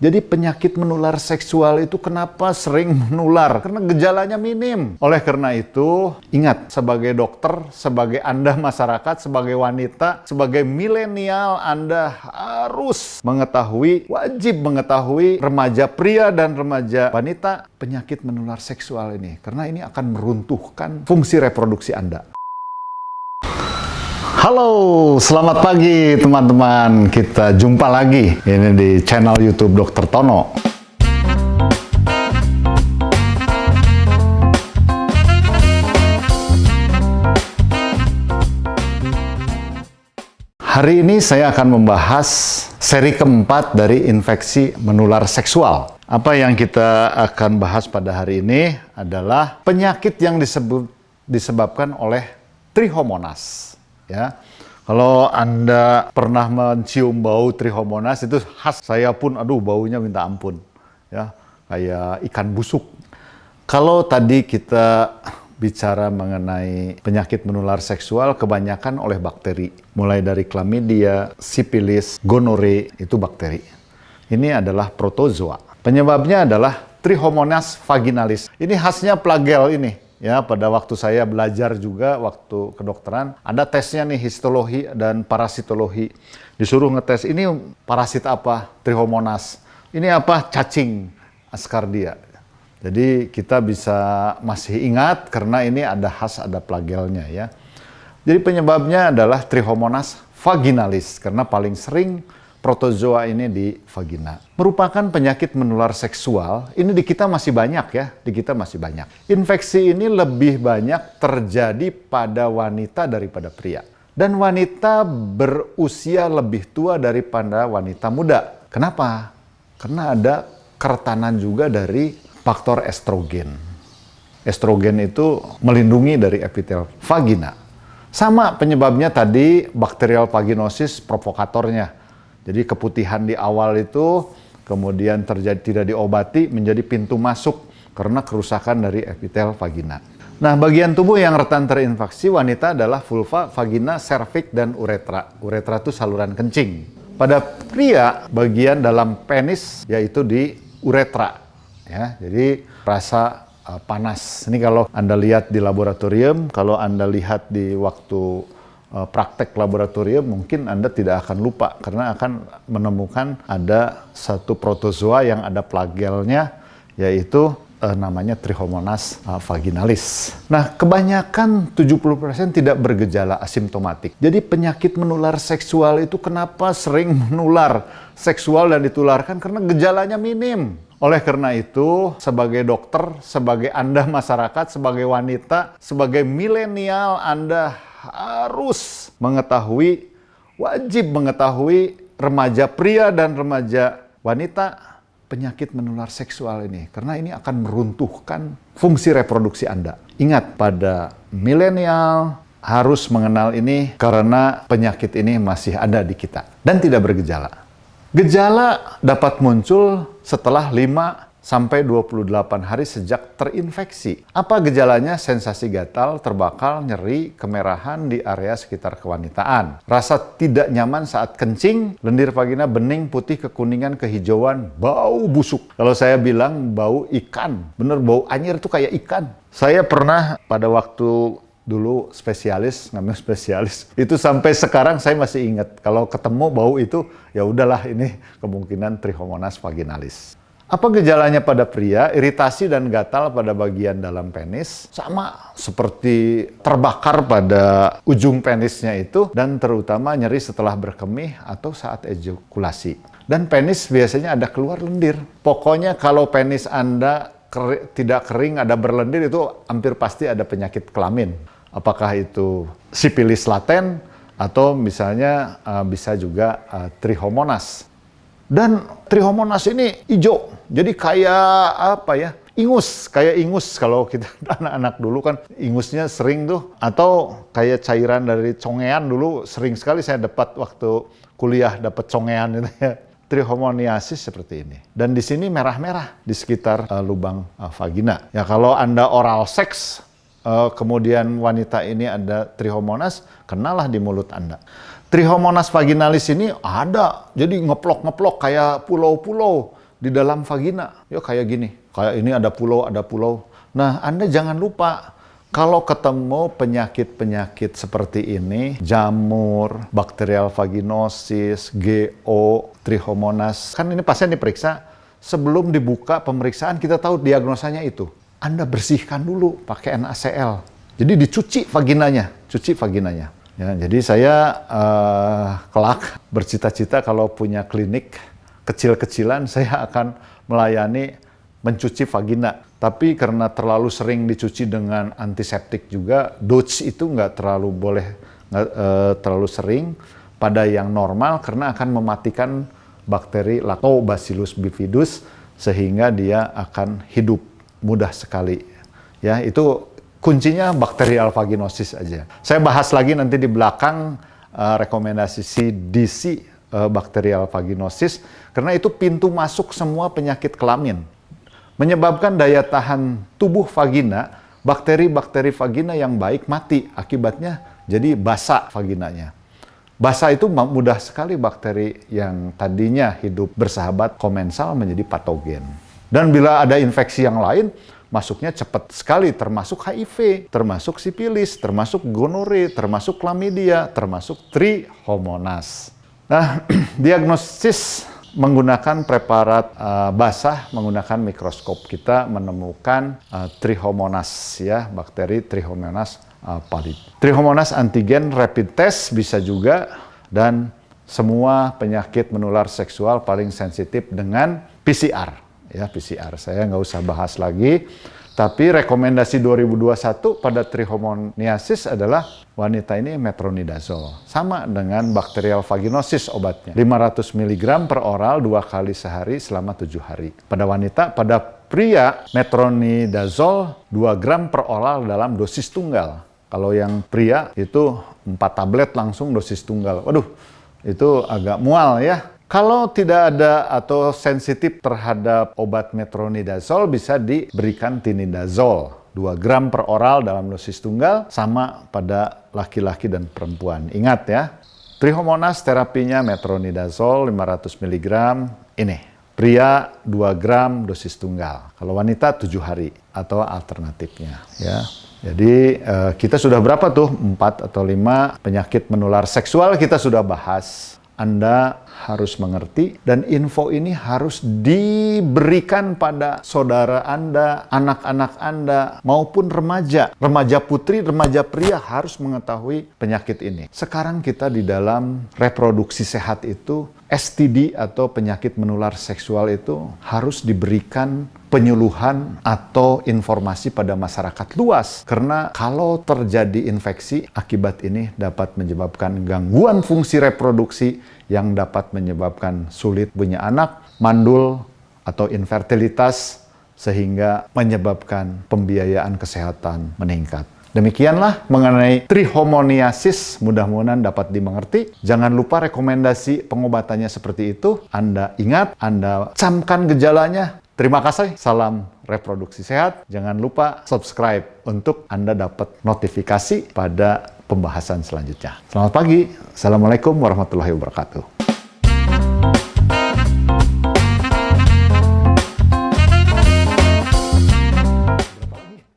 Jadi penyakit menular seksual itu kenapa sering menular? Karena gejalanya minim. Oleh karena itu, ingat, sebagai dokter, sebagai Anda masyarakat, sebagai wanita, sebagai milenial, Anda harus mengetahui, wajib mengetahui remaja pria dan remaja wanita penyakit menular seksual ini. Karena ini akan meruntuhkan fungsi reproduksi Anda. Halo, selamat pagi teman-teman. Kita jumpa lagi ini di channel YouTube Dr. Tono. Hari ini saya akan membahas seri keempat dari infeksi menular seksual. Apa yang kita akan bahas pada hari ini adalah penyakit yang disebabkan oleh Trichomonas. Ya, kalau Anda pernah mencium bau Trichomonas itu khas, saya pun baunya minta ampun. Ya, kayak ikan busuk. Kalau tadi kita bicara mengenai penyakit menular seksual kebanyakan oleh bakteri. Mulai dari chlamydia, sipilis, gonore, itu bakteri. Ini adalah protozoa. Penyebabnya adalah Trichomonas vaginalis. Ini khasnya flagel ini. Ya, pada waktu saya belajar juga, waktu kedokteran, ada tesnya nih, histologi dan parasitologi. Disuruh ngetes, ini parasit apa? Trichomonas. Ini apa? Cacing, Ascardia. Jadi kita bisa masih ingat karena ini ada khas, ada flagelnya ya. Jadi penyebabnya adalah Trichomonas vaginalis, karena paling sering protozoa ini di vagina. Merupakan penyakit menular seksual, ini di kita masih banyak ya, di kita masih banyak. Infeksi ini lebih banyak terjadi pada wanita daripada pria. Dan wanita berusia lebih tua daripada wanita muda. Kenapa? Karena ada keretanan juga dari faktor estrogen. Estrogen itu melindungi dari epitel vagina. Sama penyebabnya tadi, bakterial vaginosis provokatornya. Jadi keputihan di awal itu kemudian terjadi tidak diobati menjadi pintu masuk karena kerusakan dari epitel vagina. Nah, bagian tubuh yang rentan terinfeksi wanita adalah vulva, vagina, serviks, dan uretra. Uretra itu saluran kencing. Pada pria, bagian dalam penis yaitu di uretra. Ya, jadi rasa panas. Ini kalau Anda lihat di laboratorium, kalau Anda lihat di waktu praktek laboratorium, mungkin Anda tidak akan lupa karena akan menemukan ada satu protozoa yang ada flagelnya, yaitu namanya Trichomonas vaginalis. Nah, kebanyakan 70% tidak bergejala asimptomatik. Jadi penyakit menular seksual itu kenapa sering menular seksual dan ditularkan? Karena gejalanya minim. Oleh karena itu, sebagai dokter, sebagai Anda masyarakat, sebagai wanita, sebagai milenial, Anda harus mengetahui, wajib mengetahui remaja pria dan remaja wanita penyakit menular seksual ini. Karena ini akan meruntuhkan fungsi reproduksi Anda. Ingat, pada milenial harus mengenal ini karena penyakit ini masih ada di kita dan tidak bergejala. Gejala dapat muncul setelah 5-28 hari sejak terinfeksi. Apa gejalanya? Sensasi gatal, terbakal, nyeri, kemerahan di area sekitar kewanitaan. Rasa tidak nyaman saat kencing, lendir vagina bening, putih, kekuningan, kehijauan, bau busuk. Kalau saya bilang bau ikan, bener bau anyir itu kayak ikan. Saya pernah pada waktu dulu namanya spesialis, itu sampai sekarang saya masih ingat. Kalau ketemu bau itu, ya udahlah ini kemungkinan Trichomonas vaginalis. Apa gejalanya pada pria? Iritasi dan gatal pada bagian dalam penis, sama seperti terbakar pada ujung penisnya itu, dan terutama nyeri setelah berkemih atau saat ejakulasi. Dan penis biasanya ada keluar lendir. Pokoknya kalau penis Anda tidak kering, ada berlendir, itu hampir pasti ada penyakit kelamin. Apakah itu sipilis laten atau misalnya bisa juga Trichomonas. Dan Trichomonas ini hijau, jadi kayak apa ya? Kayak ingus kalau kita anak-anak dulu kan ingusnya sering tuh, atau kayak cairan dari congean dulu sering sekali saya dapat waktu kuliah, dapat congean itu ya. Trichomoniasis seperti ini. Dan di sini merah-merah di sekitar lubang vagina. Ya, kalau Anda oral seks, kemudian wanita ini ada Trichomonas, kenalah di mulut Anda. Trichomonas vaginalis ini ada, jadi ngeplok-ngeplok kayak pulau-pulau. di dalam vagina. Ya kayak gini. Kayak ini ada pulau, ada pulau. Nah, Anda jangan lupa kalau ketemu penyakit-penyakit seperti ini, jamur, bakterial vaginosis, GO, trichomonas, kan ini pasien diperiksa, sebelum dibuka pemeriksaan kita tahu diagnosanya itu. Anda bersihkan dulu pakai NaCl. Jadi dicuci vaginanya, Ya, jadi saya kelak bercita-cita kalau punya klinik kecil-kecilan, saya akan melayani mencuci vagina. Tapi karena terlalu sering dicuci dengan antiseptik juga, dose itu nggak terlalu sering pada yang normal karena akan mematikan bakteri Lactobacillus bifidus sehingga dia akan hidup mudah sekali. Ya, itu kuncinya bakterial vaginosis aja. Saya bahas lagi nanti di belakang rekomendasi CDC bakterial vaginosis karena itu pintu masuk semua penyakit kelamin. Menyebabkan daya tahan tubuh vagina, bakteri-bakteri vagina yang baik mati. Akibatnya jadi basa vaginanya. Basa itu mudah sekali bakteri yang tadinya hidup bersahabat komensal menjadi patogen. Dan bila ada infeksi yang lain, masuknya cepat sekali, termasuk HIV, termasuk sipilis, termasuk gonore, termasuk chlamydia, termasuk trichomonas. Nah, diagnosis menggunakan preparat basah, menggunakan mikroskop kita menemukan Trichomonas, ya, bakteri Trichomonas pallid. Trichomonas antigen rapid test bisa juga, dan semua penyakit menular seksual paling sensitif dengan PCR, ya, PCR. Saya nggak usah bahas lagi. Tapi rekomendasi 2021 pada trichomoniasis adalah wanita ini metronidazole. Sama dengan bakterial vaginosis obatnya. 500 mg per oral 2 kali sehari selama 7 hari. Pada wanita, pada pria metronidazole 2 gram per oral dalam dosis tunggal. Kalau yang pria itu 4 tablet langsung dosis tunggal. Waduh, itu agak mual ya. Kalau tidak ada atau sensitif terhadap obat metronidazole, bisa diberikan tinidazole 2 gram per oral dalam dosis tunggal, sama pada laki-laki dan perempuan. Ingat ya, trichomonas terapinya metronidazole 500 mg ini. Pria 2 gram dosis tunggal. Kalau wanita 7 hari atau alternatifnya, ya. Jadi kita sudah berapa tuh? 4 atau 5 penyakit menular seksual kita sudah bahas. Anda harus mengerti dan info ini harus diberikan pada saudara Anda, anak-anak Anda, maupun remaja. Remaja putri, remaja pria harus mengetahui penyakit ini. Sekarang kita di dalam reproduksi sehat itu, STD atau penyakit menular seksual itu harus diberikan penyuluhan atau informasi pada masyarakat luas. Karena kalau terjadi infeksi, akibat ini dapat menyebabkan gangguan fungsi reproduksi yang dapat menyebabkan sulit punya anak, mandul, atau infertilitas, sehingga menyebabkan pembiayaan kesehatan meningkat. Demikianlah mengenai trichomoniasis, mudah-mudahan dapat dimengerti. Jangan lupa rekomendasi pengobatannya seperti itu. Anda ingat, Anda camkan gejalanya. Terima kasih, salam reproduksi sehat. Jangan lupa subscribe untuk Anda dapat notifikasi pada pembahasan selanjutnya. Selamat pagi, Assalamualaikum warahmatullahi wabarakatuh.